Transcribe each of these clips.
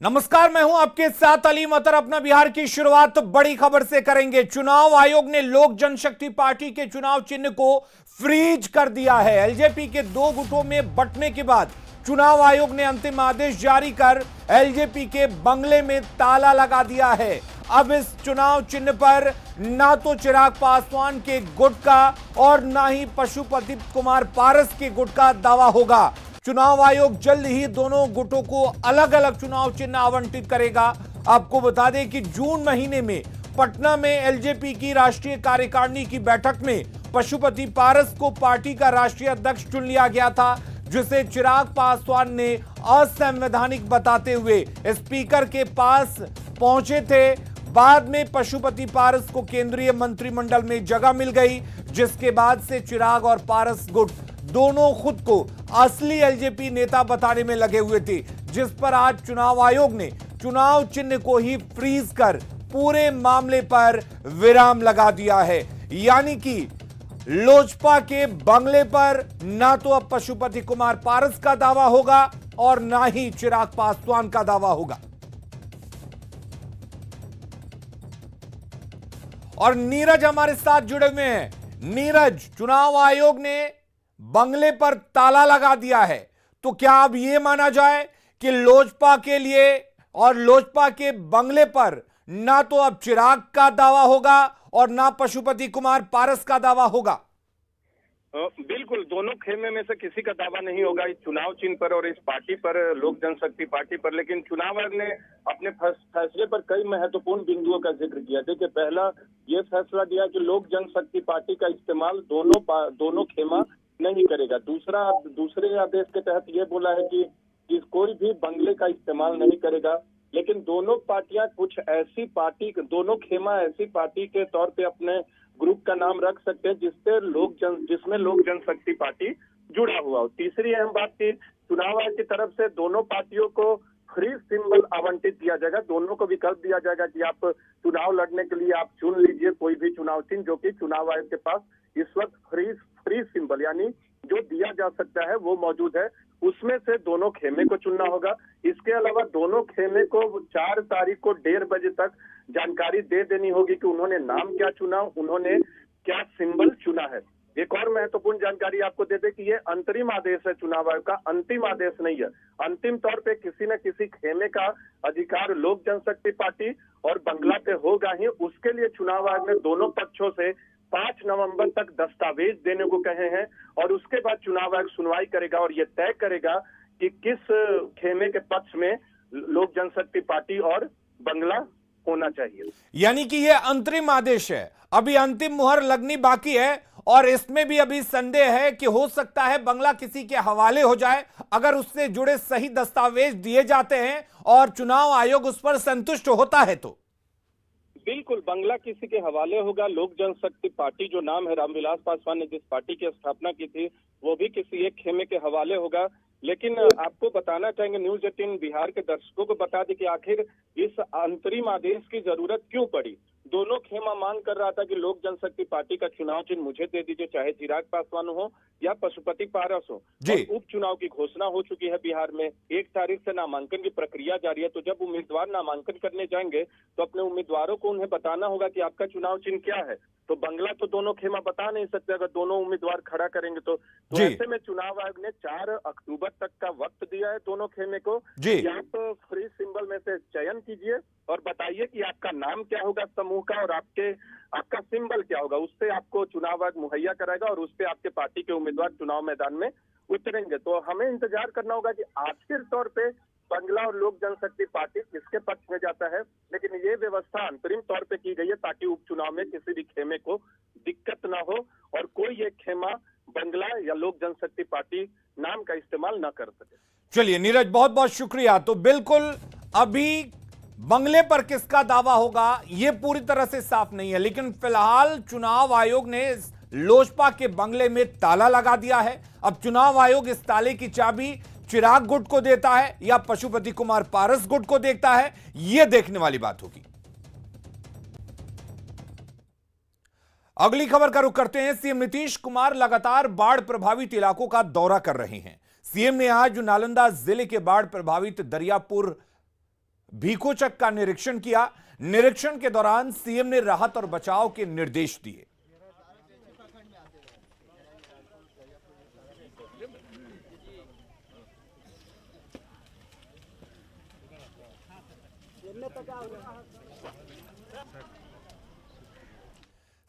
नमस्कार, मैं हूं आपके साथ अली मतर। अपना बिहार की शुरुआत बड़ी खबर से करेंगे। चुनाव आयोग ने लोक जनशक्ति पार्टी के चुनाव चिन्ह को फ्रीज कर दिया है। एलजेपी के दो गुटों में बंटने के बाद चुनाव आयोग ने अंतिम आदेश जारी कर एलजेपी के बंगले में ताला लगा दिया है। अब इस चुनाव चिन्ह पर ना तो चिराग पासवान के गुट का और ना ही पशुपति कुमार पारस के गुट का दावा होगा। चुनाव आयोग जल्द ही दोनों गुटों को अलग अलग चुनाव चिन्ह आवंटित करेगा। आपको बता दें कि जून महीने में पटना में एलजेपी की राष्ट्रीय कार्यकारिणी की बैठक में पशुपति पारस को पार्टी का राष्ट्रीय अध्यक्ष चुन लिया गया था, जिसे चिराग पासवान ने असंवैधानिक बताते हुए स्पीकर के पास पहुंचे थे। बाद में पशुपति पारस को केंद्रीय मंत्रिमंडल में जगह मिल गई, जिसके बाद से चिराग और पारस गुट दोनों खुद को असली एलजेपी नेता बताने में लगे हुए थे, जिस पर आज चुनाव आयोग ने चुनाव चिन्ह को ही फ्रीज कर पूरे मामले पर विराम लगा दिया है। यानी कि लोजपा के बंगले पर ना तो अब पशुपति कुमार पारस का दावा होगा और ना ही चिराग पासवान का दावा होगा। और नीरज हमारे साथ जुड़े हुए हैं। नीरज, चुनाव आयोग ने बंगले पर ताला लगा दिया है, तो क्या अब यह माना जाए कि लोजपा के लिए और लोजपा के बंगले पर ना तो अब चिराग का दावा होगा और ना पशुपति कुमार पारस का दावा होगा? बिल्कुल, दोनों खेमे में से किसी का दावा नहीं होगा इस चुनाव चिन्ह पर और इस पार्टी पर, लोक जनशक्ति पार्टी पर। लेकिन चुनाव आयोग ने अपने फैसले पर कई महत्वपूर्ण बिंदुओं का जिक्र किया। देखिए, पहला ये फैसला दिया कि लोक जनशक्ति पार्टी का इस्तेमाल दोनों खेमा नहीं करेगा। दूसरे आदेश के तहत ये बोला है कि कोई भी बंगले का इस्तेमाल नहीं करेगा। लेकिन दोनों पार्टियां कुछ ऐसी पार्टी, दोनों खेमा ऐसी पार्टी के तौर पे अपने ग्रुप का नाम रख सकते हैं जिसमें लोक जनशक्ति पार्टी जुड़ा हुआ हो। तीसरी अहम बात की चुनाव आयोग की तरफ से दोनों पार्टियों को फ्री सिंबल आवंटित दिया जाएगा। दोनों को विकल्प दिया जाएगा कि आप चुनाव लड़ने के लिए आप चुन लीजिए कोई भी चुनाव चिन्ह, जो कि चुनाव आयोग के पास इस वक्त फ्री सिंबल यानी जो दिया जा सकता है वो मौजूद है। उसमें से दोनों खेमे को चुनना होगा। इसके अलावा दोनों खेमे को 4 तारीख को 1:30 बजे तक जानकारी दे देनी होगी कि उन्होंने नाम क्या चुना, उन्होंने क्या सिंबल चुना है। एक और महत्वपूर्ण जानकारी आपको दे दे कि ये अंतरिम आदेश है, चुनाव आयोग का अंतिम आदेश नहीं है। अंतिम तौर पे किसी न किसी खेमे का अधिकार लोक जनशक्ति पार्टी और बंगला पे होगा ही। उसके लिए चुनाव आयोग ने दोनों पक्षों से 5 नवंबर तक दस्तावेज देने को कहे हैं और उसके बाद चुनाव आयोग सुनवाई करेगा और यह तय करेगा कि किस खेमे के पक्ष में लोक जनशक्ति पार्टी और बंगला होना चाहिए। यानी कि यह अंतरिम आदेश है, अभी अंतिम मुहर लगनी बाकी है और इसमें भी अभी संदेह है कि हो सकता है बंगला किसी के हवाले हो जाए, अगर उससे जुड़े सही दस्तावेज दिए जाते हैं और चुनाव आयोग उस पर संतुष्ट होता है तो। बिल्कुल, बंगला किसी के हवाले होगा। लोक जनशक्ति पार्टी जो नाम है, रामविलास पासवान ने जिस पार्टी की स्थापना की थी, वो भी किसी एक खेमे के हवाले होगा। लेकिन आपको बताना चाहेंगे, न्यूज 18 बिहार के दर्शकों को बता दें कि आखिर इस अंतरिम आदेश की जरूरत क्यों पड़ी। दोनों खेमा मांग कर रहा था कि लोक जनशक्ति पार्टी का चुनाव चिन्ह मुझे दे दीजिए, चाहे चिराग पासवान हो या पशुपति पारस हो। उपचुनाव की घोषणा हो चुकी है बिहार में, 1 तारीख से नामांकन की प्रक्रिया जारी है। तो जब उम्मीदवार नामांकन करने जाएंगे तो अपने उम्मीदवारों को उन्हें बताना होगा कि आपका चुनाव चिन्ह क्या है। तो बंगला तो दोनों खेमा बता नहीं सकते अगर दोनों उम्मीदवार खड़ा करेंगे तो ऐसे में चुनाव आयोग ने 4 अक्टूबर तक का वक्त दिया है दोनों खेमे को। आप फ्री सिंबल में से चयन कीजिए और बताइए कि आपका नाम क्या होगा समूह का और आपका सिंबल क्या होगा। उससे आपको चुनाव आयोग मुहैया कराएगा और उससे आपके पार्टी के उम्मीदवार चुनाव मैदान में उतरेंगे। तो हमें इंतजार करना होगा कि आखिर तौर पे बंगला और लोक जनशक्ति पार्टी किसके पक्ष में जाता है। लेकिन ये व्यवस्था अंतरिम तौर पे की गई है ताकि उपचुनाव में किसी भी खेमे को दिक्कत ना हो और कोई एक खेमा बंगला या लोक जनशक्ति पार्टी नाम का इस्तेमाल ना कर सके। चलिए नीरज, बहुत बहुत शुक्रिया। तो बिल्कुल अभी बंगले पर किसका दावा होगा यह पूरी तरह से साफ नहीं है, लेकिन फिलहाल चुनाव आयोग ने लोजपा के बंगले में ताला लगा दिया है। अब चुनाव आयोग इस ताले की चाबी चिराग गुट को देता है या पशुपति कुमार पारस गुट को देखता है, यह देखने वाली बात होगी। अगली खबर का रुख करते हैं। सीएम नीतीश कुमार लगातार बाढ़ प्रभावित इलाकों का दौरा कर रहे हैं। सीएम ने आज नालंदा जिले के बाढ़ प्रभावित दरियापुर भीकोचक का निरीक्षण किया। निरीक्षण के दौरान सीएम ने राहत और बचाव के निर्देश दिए।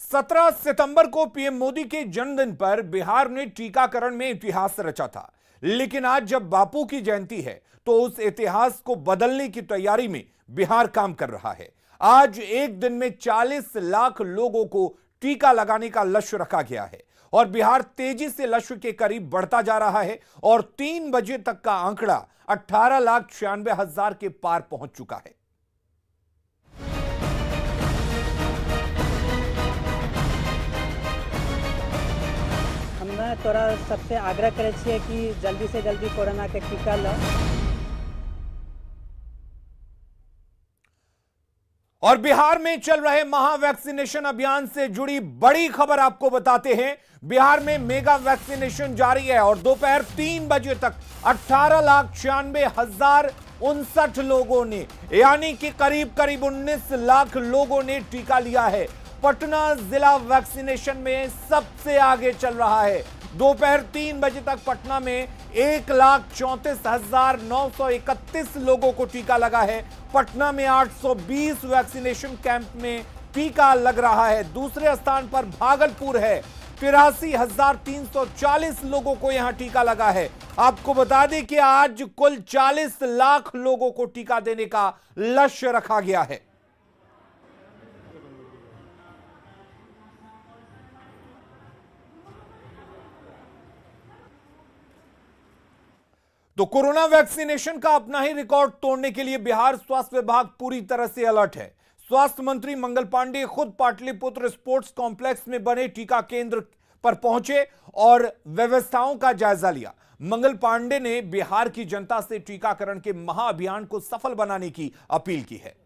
सत्रह सितंबर को पीएम मोदी के जन्मदिन पर बिहार ने टीकाकरण में इतिहास रचा था, लेकिन आज जब बापू की जयंती है तो उस इतिहास को बदलने की तैयारी में बिहार काम कर रहा है। आज एक दिन में 40 लाख लोगों को टीका लगाने का लक्ष्य रखा गया है और बिहार तेजी से लक्ष्य के करीब बढ़ता जा रहा है और 3 बजे तक का आंकड़ा 18,96,000 के पार पहुंच चुका है। हमें तोरा सबसे आग्रह करे छिए कि जल्दी से जल्दी कोरोना के टीका लो। और बिहार में चल रहे महा वैक्सीनेशन अभियान से जुड़ी बड़ी खबर आपको बताते हैं। बिहार में मेगा वैक्सीनेशन जारी है और दोपहर 3 बजे तक 18,96,059 लोगों ने, यानी कि करीब 19 लाख लोगों ने टीका लिया है। पटना जिला वैक्सीनेशन में सबसे आगे चल रहा है। दोपहर 3 बजे तक पटना में 1,34,931 लोगों को टीका लगा है। पटना में 820 वैक्सीनेशन कैंप में टीका लग रहा है। दूसरे स्थान पर भागलपुर है, 83,340 लोगों को यहां टीका लगा है। आपको बता दें कि आज कुल 40 लाख लोगों को टीका देने का लक्ष्य रखा गया है। तो कोरोना वैक्सीनेशन का अपना ही रिकॉर्ड तोड़ने के लिए बिहार स्वास्थ्य विभाग पूरी तरह से अलर्ट है। स्वास्थ्य मंत्री मंगल पांडे खुद पाटलिपुत्र स्पोर्ट्स कॉम्प्लेक्स में बने टीका केंद्र पर पहुंचे और व्यवस्थाओं का जायजा लिया। मंगल पांडे ने बिहार की जनता से टीकाकरण के महाअभियान को सफल बनाने की अपील की है।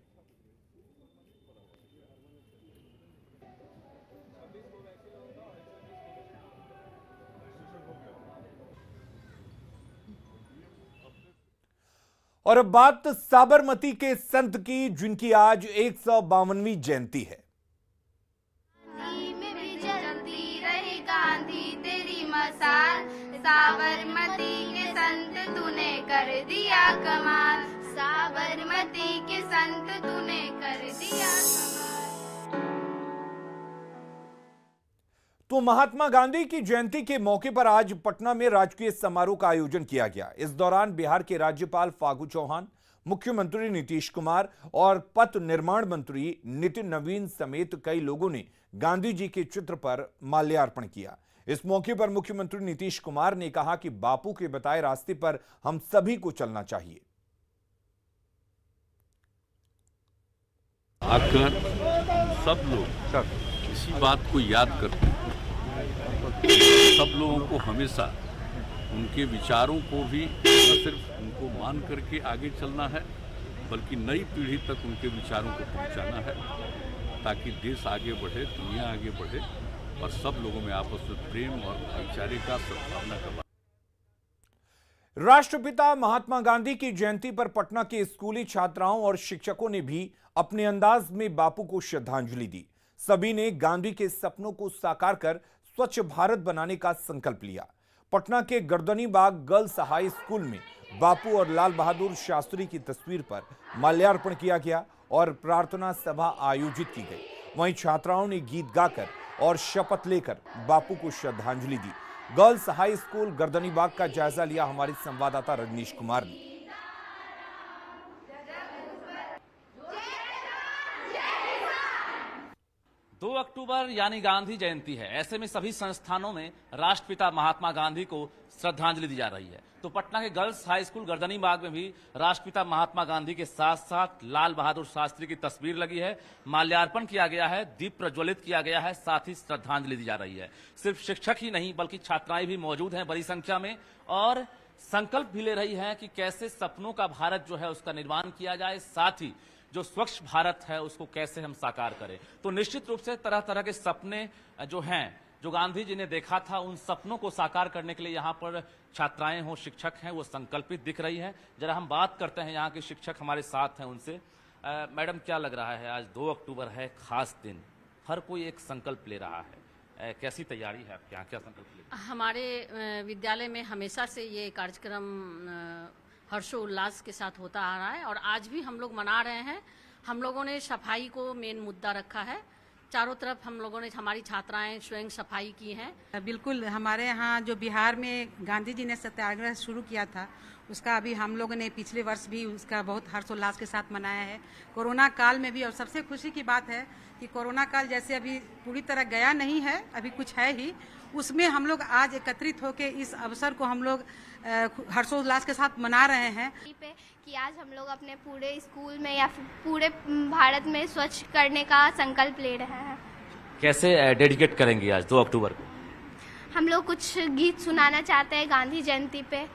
और अब बात साबरमती के संत की, जिनकी आज 152वीं जयंती है। में भी जलती रही गांधी तेरी मसाल, साबरमती के संत तूने कर दिया कमाल, साबरमती के संत तूने कर दिया कमाल। तो महात्मा गांधी की जयंती के मौके पर आज पटना में राजकीय समारोह का आयोजन किया गया। इस दौरान बिहार के राज्यपाल फागू चौहान, मुख्यमंत्री नीतीश कुमार और पथ निर्माण मंत्री नितिन नवीन समेत कई लोगों ने गांधी जी के चित्र पर माल्यार्पण किया। इस मौके पर मुख्यमंत्री नीतीश कुमार ने कहा कि बापू के बताए रास्ते पर हम सभी को चलना चाहिए। आकर सब लोग इसी बात को याद करते हैं। सब लोगों को हमेशा उनके विचारों को भी न सिर्फ उनको मान करके आगे चलना है, बल्कि नई पीढ़ी तक उनके विचारों को पहुंचाना है, ताकि देश आगे बढ़े, दुनिया आगे बढ़े और सब लोगों में आपस में प्रेम और भाईचारे का सद्भावना का। राष्ट्रपिता महात्मा गांधी की जयंती पर पटना के स्कूली छात्राओं और शिक्षकों ने भी अपने अंदाज में बापू को श्रद्धांजलि दी। सभी ने गांधी के सपनों को साकार कर स्वच्छ भारत बनाने का संकल्प लिया। पटना के गर्दनी बाग गर्ल्स हाई स्कूल में बापू और लाल बहादुर शास्त्री की तस्वीर पर माल्यार्पण किया गया और प्रार्थना सभा आयोजित की गई। वहीं छात्राओं ने गीत गाकर और शपथ लेकर बापू को श्रद्धांजलि दी। गर्ल्स हाई स्कूल गर्दनी बाग का जायजा लिया हमारे संवाददाता रजनीश कुमार ने। 2 अक्टूबर यानी गांधी जयंती है। ऐसे में सभी संस्थानों में राष्ट्रपिता महात्मा गांधी को श्रद्धांजलि दी जा रही है। तो पटना के गर्ल्स हाई स्कूल गर्दनी बाग में भी राष्ट्रपिता महात्मा गांधी के साथ साथ लाल बहादुर शास्त्री की तस्वीर लगी है, माल्यार्पण किया गया है, दीप प्रज्वलित किया गया है, साथ ही श्रद्धांजलि दी जा रही है। सिर्फ शिक्षक ही नहीं बल्कि छात्राएं भी मौजूद हैं बड़ी संख्या में और संकल्प भी ले रही हैं कि कैसे सपनों का भारत जो है उसका निर्माण किया जाए, साथ ही जो स्वच्छ भारत है उसको कैसे हम साकार करें। तो निश्चित रूप से तरह तरह के सपने जो हैं, जो गांधी जी ने देखा था उन सपनों को साकार करने के लिए यहाँ पर छात्राएं हो, शिक्षक हैं, वो संकल्पित दिख रही हैं। जरा हम बात करते हैं यहाँ के शिक्षक हमारे साथ हैं उनसे। मैडम, क्या लग रहा है, आज 2 अक्टूबर है, खास दिन, हर कोई एक संकल्प ले रहा है, कैसी तैयारी है आपके यहाँ, क्या संकल्प ले? हमारे विद्यालय में हमेशा से ये कार्यक्रम हर्षोल्लास के साथ होता आ रहा है और आज भी हम लोग मना रहे हैं। हम लोगों ने सफाई को मेन मुद्दा रखा है। चारों तरफ हम लोगों ने, हमारी छात्राएं स्वयं सफाई की हैं। बिल्कुल, हमारे यहाँ जो बिहार में गांधी जी ने सत्याग्रह शुरू किया था उसका अभी हम लोगों ने पिछले वर्ष भी उसका बहुत हर्षोल्लास के साथ मनाया है, कोरोना काल में भी। और सबसे खुशी की बात है कि कोरोना काल जैसे अभी पूरी तरह गया नहीं है, अभी कुछ है ही, उसमें हम लोग आज एकत्रित होकर इस अवसर को हम लोग हर्षोल्लास के साथ मना रहे हैं कि आज हम लोग अपने पूरे स्कूल में या फिर पूरे भारत में स्वच्छ करने का संकल्प ले रहे हैं। कैसे डेडिकेट करेंगे आज 2 अक्टूबर को? हम लोग कुछ गीत सुनाना चाहते हैं गांधी जयंती पे।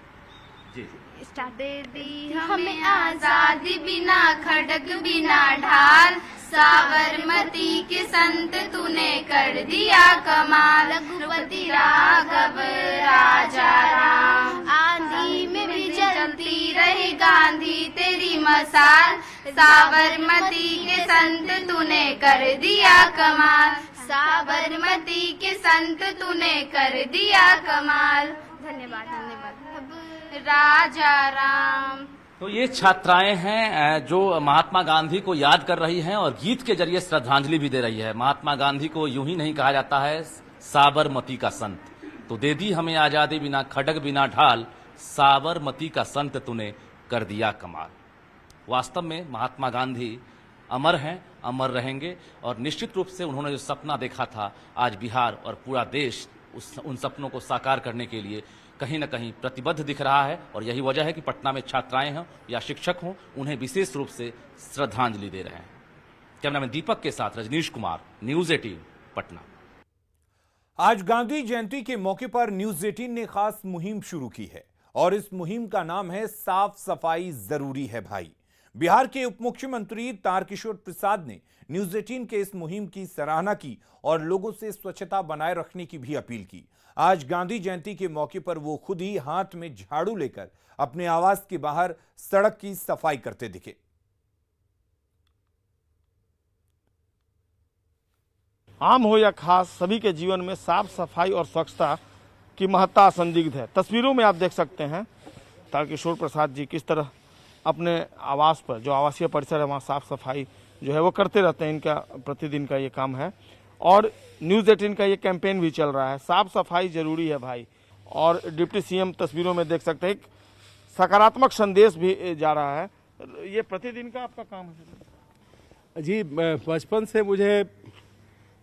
जी स्टार्ट। दे दी हमें आजादी बिना खड़ग बिना ढाल, साबरमती के संत तूने कर दिया कमाल, रघुपति राघव राजा राम, आंधी में भी जलती रहे गांधी तेरी मसाल, साबरमती के संत तूने कर दिया कमाल, साबरमती के संत तूने कर दिया कमाल। धन्यवाद धन्यवाद। राजा राम। तो ये छात्राएं हैं जो महात्मा गांधी को याद कर रही हैं और गीत के जरिए श्रद्धांजलि भी दे रही है। महात्मा गांधी को यूं ही नहीं कहा जाता है साबरमती का संत, तो दे दी हमें आजादी बिना खड़ग बिना ढाल, साबरमती का संत तूने कर दिया कमाल। वास्तव में महात्मा गांधी अमर हैं, अमर रहेंगे और निश्चित रूप से उन्होंने जो सपना देखा था, आज बिहार और पूरा देश उन सपनों को साकार करने के लिए कहीं न कहीं प्रतिबद्ध दिख रहा है। और यही वजह है कि पटना में छात्राएं हों या शिक्षक हों, उन्हें विशेष रूप से श्रद्धांजलि दे रहे हैं। कैमरामैन दीपक के साथ रजनीश कुमार, न्यूज 18 पटना। आज गांधी जयंती के मौके पर न्यूज 18 ने खास मुहिम शुरू की है और इस मुहिम का नाम है साफ सफाई जरूरी है भाई। बिहार के उप मुख्यमंत्री तारकिशोर प्रसाद ने न्यूज 18 के इस मुहिम की सराहना की और लोगों से स्वच्छता बनाए रखने की भी अपील की। आज गांधी जयंती के मौके पर वो खुद ही हाथ में झाड़ू लेकर अपने आवास के बाहर सड़क की सफाई करते दिखे। आम हो या खास, सभी के जीवन में साफ सफाई और स्वच्छता की महत्ता संदिग्ध है। तस्वीरों में आप देख सकते हैं तारकिशोर प्रसाद जी किस तरह अपने आवास पर, जो आवासीय परिसर है वहाँ साफ सफाई जो है वो करते रहते हैं। इनका प्रतिदिन का ये काम है और न्यूज 18 का ये कैंपेन भी चल रहा है, साफ सफाई जरूरी है भाई। और डिप्टी सीएम तस्वीरों में देख सकते हैं, एक सकारात्मक संदेश भी जा रहा है। ये प्रतिदिन का आपका काम है? जी, बचपन से मुझे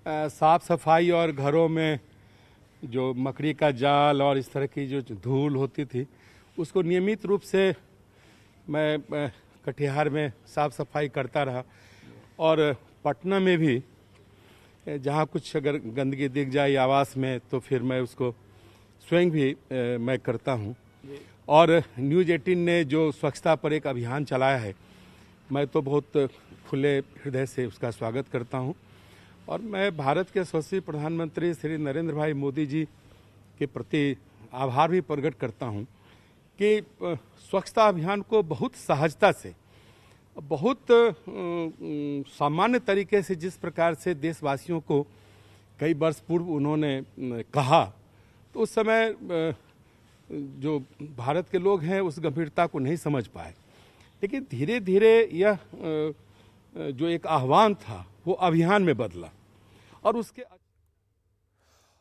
साफ सफाई और घरों में जो मकड़ी का जाल और इस तरह की जो धूल होती थी उसको नियमित रूप से मैं कटिहार में साफ सफाई करता रहा। और पटना में भी जहाँ कुछ अगर गंदगी दिख जाए आवास में तो फिर मैं उसको स्वयं भी मैं करता हूँ। और न्यूज 18 ने जो स्वच्छता पर एक अभियान चलाया है, मैं तो बहुत खुले हृदय से उसका स्वागत करता हूँ। और मैं भारत के यशस्वी प्रधानमंत्री श्री नरेंद्र भाई मोदी जी के प्रति आभार भी प्रकट करता हूँ कि स्वच्छता अभियान को बहुत सहजता से, बहुत सामान्य तरीके से, जिस प्रकार से देशवासियों को कई वर्ष पूर्व उन्होंने कहा, तो उस समय जो भारत के लोग हैं उस गंभीरता को नहीं समझ पाए। लेकिन धीरे धीरे यह जो एक आह्वान था वो अभियान में बदला और उसके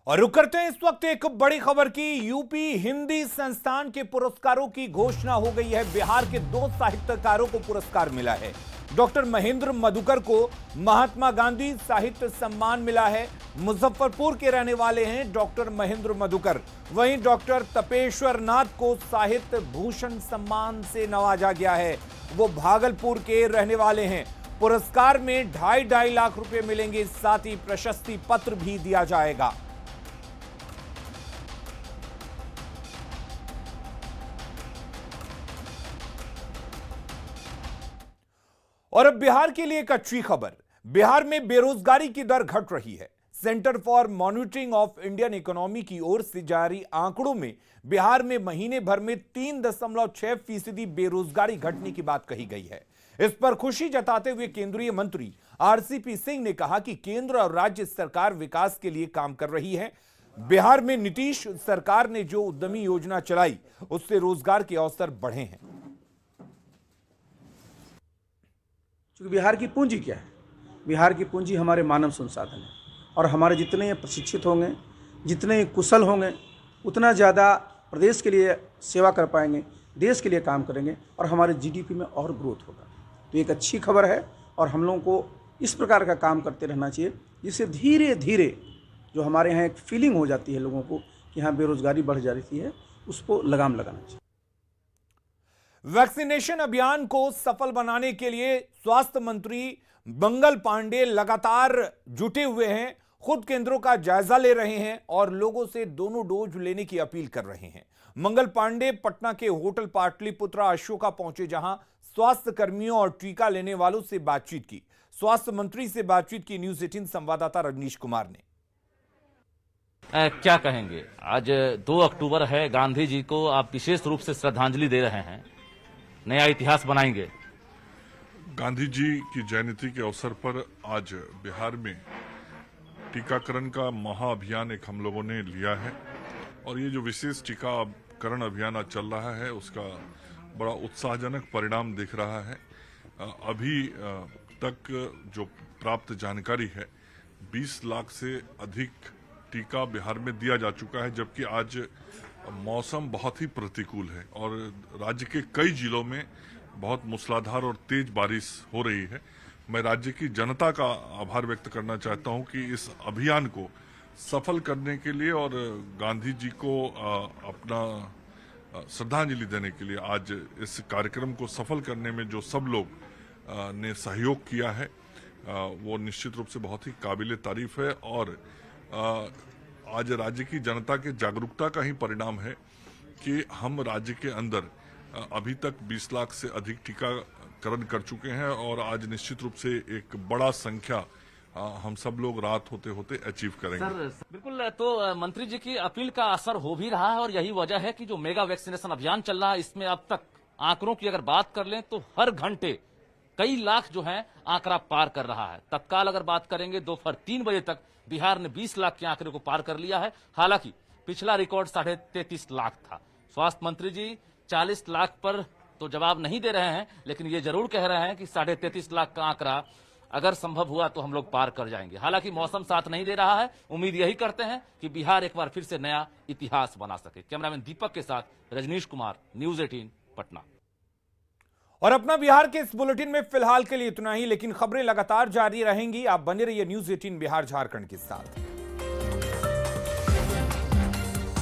और रुक करते हैं इस वक्त एक बड़ी खबर की। यूपी हिंदी संस्थान के पुरस्कारों की घोषणा हो गई है। बिहार के 2 साहित्यकारों को पुरस्कार मिला है। डॉक्टर महेंद्र मधुकर को महात्मा गांधी साहित्य सम्मान मिला है। मुजफ्फरपुर के रहने वाले हैं डॉक्टर महेंद्र मधुकर। वहीं डॉक्टर तपेश्वर नाथ को साहित्य भूषण सम्मान से नवाजा गया है। वो भागलपुर के रहने वाले हैं। पुरस्कार में 2.5 लाख रुपए मिलेंगे, साथ ही प्रशस्ति पत्र भी दिया जाएगा। और अब बिहार के लिए एक अच्छी खबर। बिहार में बेरोजगारी की दर घट रही है। Centre for monitoring of Indian economy की ओर से जारी आंकड़ों में बिहार में महीने भर में 3.6% बेरोजगारी घटने की बात कही गई है। इस पर खुशी जताते हुए केंद्रीय मंत्री आरसीपी सिंह ने कहा कि केंद्र और राज्य सरकार विकास के लिए काम कर रही है। बिहार में नीतीश सरकार ने जो उद्यमी योजना चलाई उससे रोजगार के अवसर बढ़े हैं। क्योंकि बिहार की पूंजी क्या है? बिहार की पूंजी हमारे मानव संसाधन है और हमारे जितने प्रशिक्षित होंगे, जितने कुशल होंगे, उतना ज़्यादा प्रदेश के लिए सेवा कर पाएंगे, देश के लिए काम करेंगे और हमारे जीडीपी में और ग्रोथ होगा। तो एक अच्छी खबर है और हम लोगों को इस प्रकार का काम करते रहना चाहिए जिससे धीरे धीरे जो हमारे यहाँ एक फीलिंग हो जाती है लोगों को कि यहाँ बेरोजगारी बढ़ जा रही है, उसको लगाम लगाना चाहिए। वैक्सीनेशन अभियान को सफल बनाने के लिए स्वास्थ्य मंत्री मंगल पांडे लगातार जुटे हुए हैं, खुद केंद्रों का जायजा ले रहे हैं और लोगों से दोनों डोज लेने की अपील कर रहे हैं। मंगल पांडे पटना के होटल पाटलिपुत्रा अशोका पहुंचे, जहां स्वास्थ्य कर्मियों और टीका लेने वालों से बातचीत की। स्वास्थ्य मंत्री से बातचीत की न्यूज 18 संवाददाता रजनीश कुमार ने। क्या कहेंगे, आज 2 अक्टूबर है, गांधी जी को आप विशेष रूप से श्रद्धांजलि दे रहे हैं, नया इतिहास बनाएंगे। गांधी जी की जयंती के अवसर पर आज बिहार में टीकाकरण का महाअभियान एक हम लोगों ने लिया है और ये जो विशेष टीकाकरण अभियान आज चल रहा है उसका बड़ा उत्साहजनक परिणाम दिख रहा है। अभी तक जो प्राप्त जानकारी है 20 लाख से अधिक टीका बिहार में दिया जा चुका है, जबकि आज मौसम बहुत ही प्रतिकूल है और राज्य के कई जिलों में बहुत मूसलाधार और तेज बारिश हो रही है। मैं राज्य की जनता का आभार व्यक्त करना चाहता हूं कि इस अभियान को सफल करने के लिए और गांधी जी को अपना श्रद्धांजलि देने के लिए आज इस कार्यक्रम को सफल करने में जो सब लोग ने सहयोग किया है वो निश्चित रूप से बहुत ही काबिले तारीफ है और आज राज्य की जनता के जागरूकता का ही परिणाम है कि हम राज्य के अंदर अभी तक 20 लाख से अधिक टीकाकरण कर चुके हैं और आज निश्चित रूप से एक बड़ा संख्या हम सब लोग रात होते होते अचीव करेंगे। सर बिल्कुल, तो मंत्री जी की अपील का असर हो भी रहा है और यही वजह है कि जो मेगा वैक्सीनेशन अभियान चल रहा है इसमें अब तक आंकड़ों की अगर बात कर लें तो हर घंटे कई लाख जो है आंकड़ा पार कर रहा है। तत्काल अगर बात करेंगे दोपहर 3 बजे तक बिहार ने 20 लाख के आंकड़े को पार कर लिया है। हालांकि पिछला रिकॉर्ड 33.5 लाख था। स्वास्थ्य मंत्री जी 40 लाख पर तो जवाब नहीं दे रहे हैं, लेकिन ये जरूर कह रहे हैं कि 33.5 लाख का आंकड़ा अगर संभव हुआ तो हम लोग पार कर जाएंगे। हालांकि मौसम साथ नहीं दे रहा है, उम्मीद यही करते हैं कि बिहार एक बार फिर से नया इतिहास बना सके। कैमरामैन दीपक के साथ रजनीश कुमार, न्यूज 18 पटना। और अपना बिहार के इस बुलेटिन में फिलहाल के लिए इतना ही, लेकिन खबरें लगातार जारी रहेंगी। आप बने रहिए न्यूज 18 बिहार झारखंड के साथ।